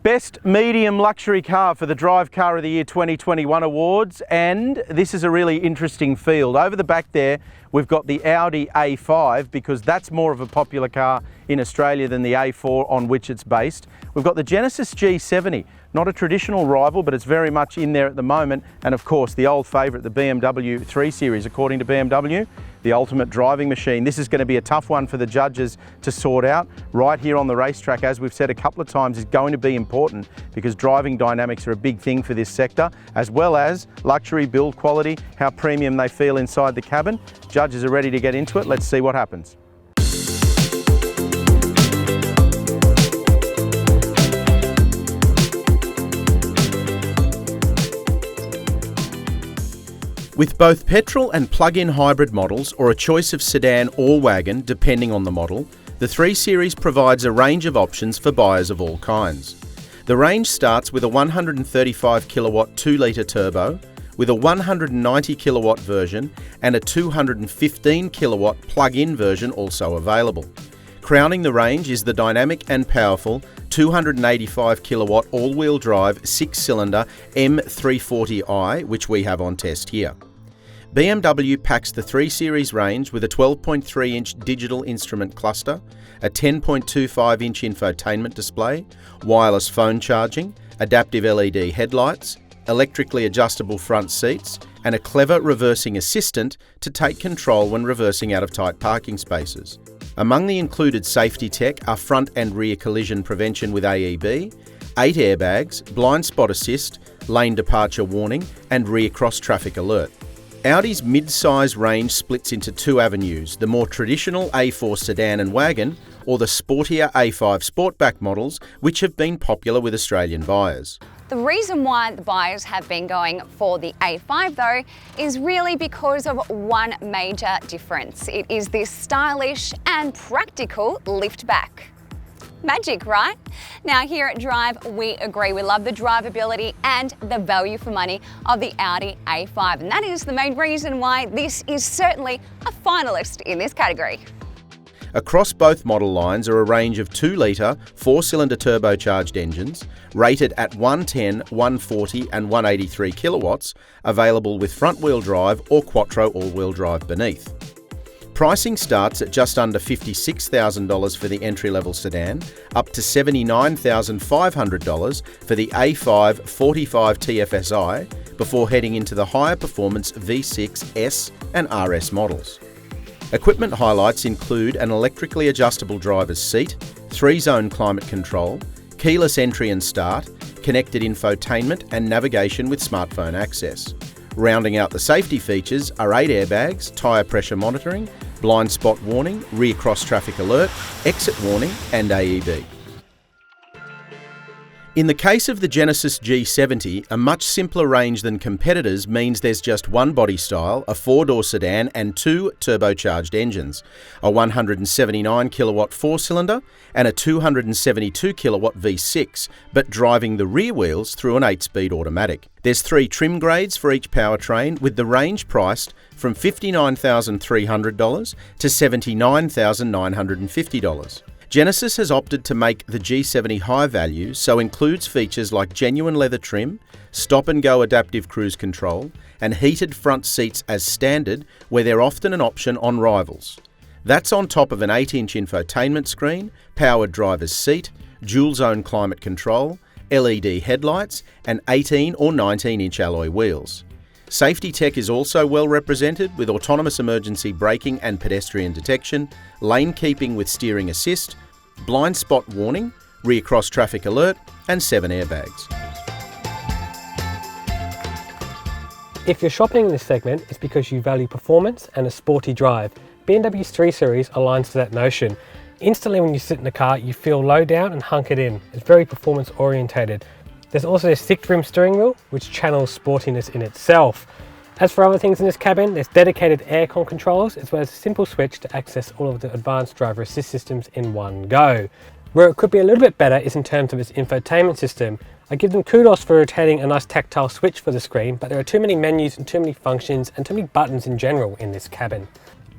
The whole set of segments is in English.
Best Medium Luxury Car for the Drive Car of the Year 2021 Awards, and this is a really interesting field. Over the back there we've got the Audi A5 because that's more of a popular car in Australia than the A4 on which it's based. We've got the Genesis G70, not a traditional rival but it's very much in there at the moment, and of course the old favourite, the BMW 3 Series, according to BMW, the ultimate driving machine. This is going to be a tough one for the judges to sort out. Right here on the racetrack, as we've said a couple of times, is going to be important because driving dynamics are a big thing for this sector, as well as luxury build quality, how premium they feel inside the cabin. Judges are ready to get into it. Let's see what happens. With both petrol and plug-in hybrid models or a choice of sedan or wagon depending on the model, the 3 Series provides a range of options for buyers of all kinds. The range starts with a 135 kilowatt 2 litre turbo, with a 190 kilowatt version and a 215 kilowatt plug-in version also available. Crowning the range is the dynamic and powerful 285 kilowatt all-wheel drive 6-cylinder M340i, which we have on test here. BMW packs the 3 Series range with a 12.3-inch digital instrument cluster, a 10.25-inch infotainment display, wireless phone charging, adaptive LED headlights, electrically adjustable front seats, and a clever reversing assistant to take control when reversing out of tight parking spaces. Among the included safety tech are front and rear collision prevention with AEB, 8 airbags, blind spot assist, lane departure warning, and rear cross traffic alert. Audi's mid-size range splits into 2 avenues, the more traditional A4 sedan and wagon, or the sportier A5 Sportback models, which have been popular with Australian buyers. The reason why the buyers have been going for the A5 though is really because of one major difference. It is this stylish and practical liftback. Magic, right? Now here at Drive, we agree. We love the drivability and the value for money of the Audi A5, and that is the main reason why this is certainly a finalist in this category. Across both model lines are a range of 2-litre, 4-cylinder turbocharged engines, rated at 110, 140 and 183 kilowatts, available with front-wheel drive or quattro all-wheel drive beneath. Pricing starts at just under $56,000 for the entry-level sedan, up to $79,500 for the A5 45 TFSI, before heading into the higher performance V6, S and RS models. Equipment highlights include an electrically adjustable driver's seat, 3-zone climate control, keyless entry and start, connected infotainment and navigation with smartphone access. Rounding out the safety features are 8 airbags, tyre pressure monitoring, blind spot warning, rear cross traffic alert, exit warning and AEB. In the case of the Genesis G70, a much simpler range than competitors means there's just one body style, a 4-door sedan and 2 turbocharged engines, a 179 kilowatt 4-cylinder and a 272 kilowatt V6, but driving the rear wheels through an 8-speed automatic. There's 3 trim grades for each powertrain, with the range priced from $59,300 to $79,950. Genesis has opted to make the G70 high value, so includes features like genuine leather trim, stop-and-go adaptive cruise control, and heated front seats as standard, where they're often an option on rivals. That's on top of an 8-inch infotainment screen, powered driver's seat, dual-zone climate control, LED headlights, and 18 or 19-inch alloy wheels. Safety tech is also well represented with autonomous emergency braking and pedestrian detection, lane keeping with steering assist, blind spot warning, rear cross traffic alert, and 7 airbags. If you're shopping in this segment, it's because you value performance and a sporty drive. BMW's 3 Series aligns to that notion. Instantly when you sit in the car, you feel low down and hunkered in. It's very performance orientated. There's also a 6-rim steering wheel, which channels sportiness in itself. As for other things in this cabin, there's dedicated aircon controls, as well as a simple switch to access all of the advanced driver assist systems in one go. Where it could be a little bit better is in terms of its infotainment system. I give them kudos for retaining a nice tactile switch for the screen, but there are too many menus and too many functions and too many buttons in general in this cabin.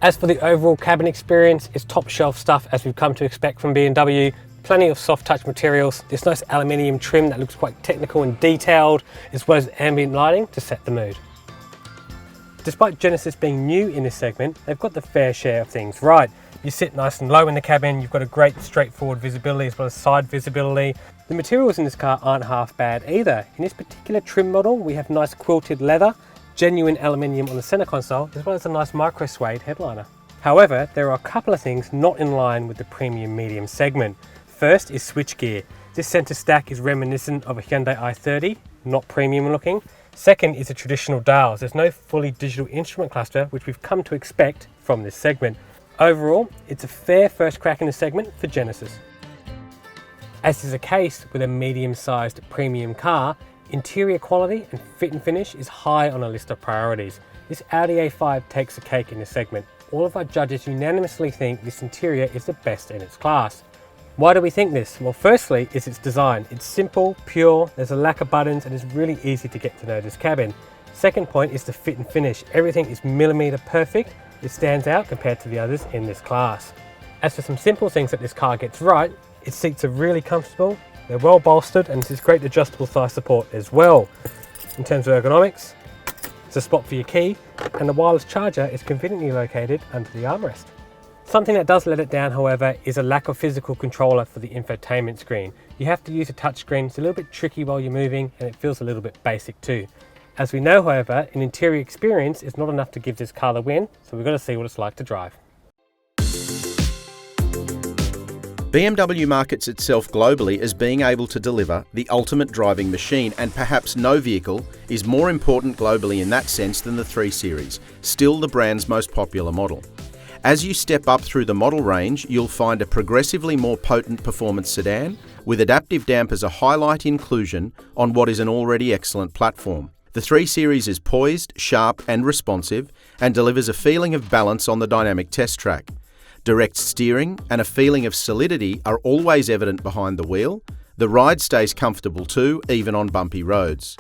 As for the overall cabin experience, it's top shelf stuff as we've come to expect from BMW. plenty of soft touch materials, this nice aluminium trim that looks quite technical and detailed, as well as ambient lighting to set the mood. Despite Genesis being new in this segment, they've got the fair share of things right. You sit nice and low in the cabin, you've got a great straightforward visibility as well as side visibility. The materials in this car aren't half bad either. In this particular trim model, we have nice quilted leather, genuine aluminium on the center console, as well as a nice micro suede headliner. However, there are a couple of things not in line with the premium medium segment. First is switchgear. This center stack is reminiscent of a Hyundai i30, not premium looking. Second is the traditional dials. There's no fully digital instrument cluster, which we've come to expect from this segment. Overall, it's a fair first crack in the segment for Genesis. As is the case with a medium-sized premium car, interior quality and fit and finish is high on a list of priorities. This Audi A5 takes the cake in this segment. All of our judges unanimously think this interior is the best in its class. Why do we think this? Well, firstly, is its design. It's simple, pure, there's a lack of buttons, and it's really easy to get to know this cabin. Second point is the fit and finish. Everything is millimeter perfect. It stands out compared to the others in this class. As for some simple things that this car gets right, its seats are really comfortable, they're well bolstered, and there's great adjustable thigh support as well. In terms of ergonomics, it's a spot for your key, and the wireless charger is conveniently located under the armrest. Something that does let it down, however, is a lack of physical controller for the infotainment screen. You have to use a touchscreen. It's a little bit tricky while you're moving, and it feels a little bit basic too. As we know, however, an interior experience is not enough to give this car the win, so we've got to see what it's like to drive. BMW markets itself globally as being able to deliver the ultimate driving machine, and perhaps no vehicle is more important globally in that sense than the 3 Series, still the brand's most popular model. As you step up through the model range, you'll find a progressively more potent performance sedan with adaptive dampers a highlight inclusion on what is an already excellent platform. The 3 Series is poised, sharp and responsive, and delivers a feeling of balance on the dynamic test track. Direct steering and a feeling of solidity are always evident behind the wheel. The ride stays comfortable too, even on bumpy roads.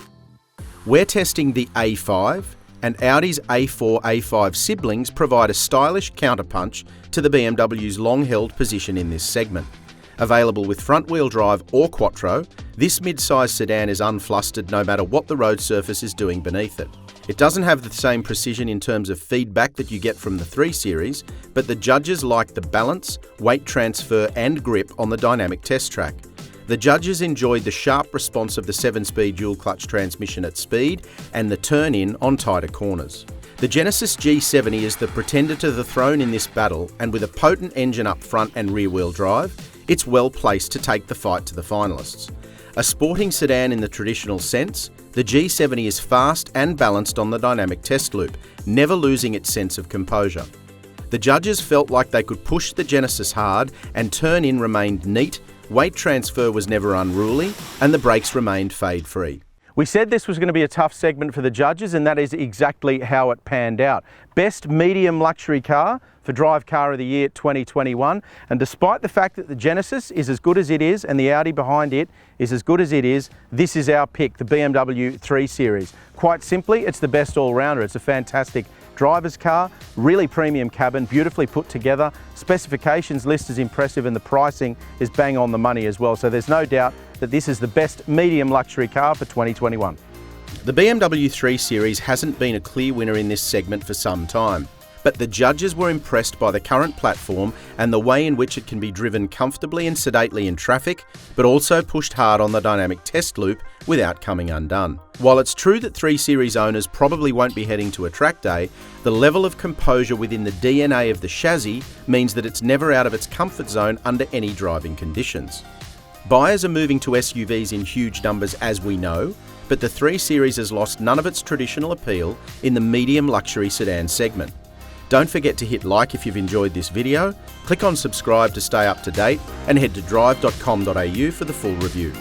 We're testing the A5, and Audi's A4, A5 siblings provide a stylish counterpunch to the BMW's long-held position in this segment. Available with front-wheel drive or quattro, this mid-size sedan is unflustered no matter what the road surface is doing beneath it. It doesn't have the same precision in terms of feedback that you get from the 3 Series, but the judges like the balance, weight transfer and grip on the dynamic test track. The judges enjoyed the sharp response of the 7-speed dual-clutch transmission at speed and the turn-in on tighter corners. The Genesis G70 is the pretender to the throne in this battle, and with a potent engine up front and rear-wheel drive, it's well placed to take the fight to the finalists. A sporting sedan in the traditional sense, the G70 is fast and balanced on the dynamic test loop, never losing its sense of composure. The judges felt like they could push the Genesis hard, and turn-in remained neat, weight transfer was never unruly, and the brakes remained fade-free. We said this was going to be a tough segment for the judges, and that is exactly how it panned out. Best medium luxury car for Drive Car of the Year 2021, and despite the fact that the Genesis is as good as it is and the Audi behind it is as good as it is, this is our pick, the BMW 3 Series. Quite simply, it's the best all-rounder. It's a fantastic driver's car, really premium cabin, beautifully put together. Specifications list is impressive, and the pricing is bang on the money as well. So there's no doubt that this is the best medium luxury car for 2021. The BMW 3 Series hasn't been a clear winner in this segment for some time, but the judges were impressed by the current platform and the way in which it can be driven comfortably and sedately in traffic, but also pushed hard on the dynamic test loop without coming undone. While it's true that 3 Series owners probably won't be heading to a track day, the level of composure within the DNA of the chassis means that it's never out of its comfort zone under any driving conditions. Buyers are moving to SUVs in huge numbers, as we know, but the 3 Series has lost none of its traditional appeal in the medium luxury sedan segment. Don't forget to hit like if you've enjoyed this video, click on subscribe to stay up to date, and head to Drive.com.au for the full review.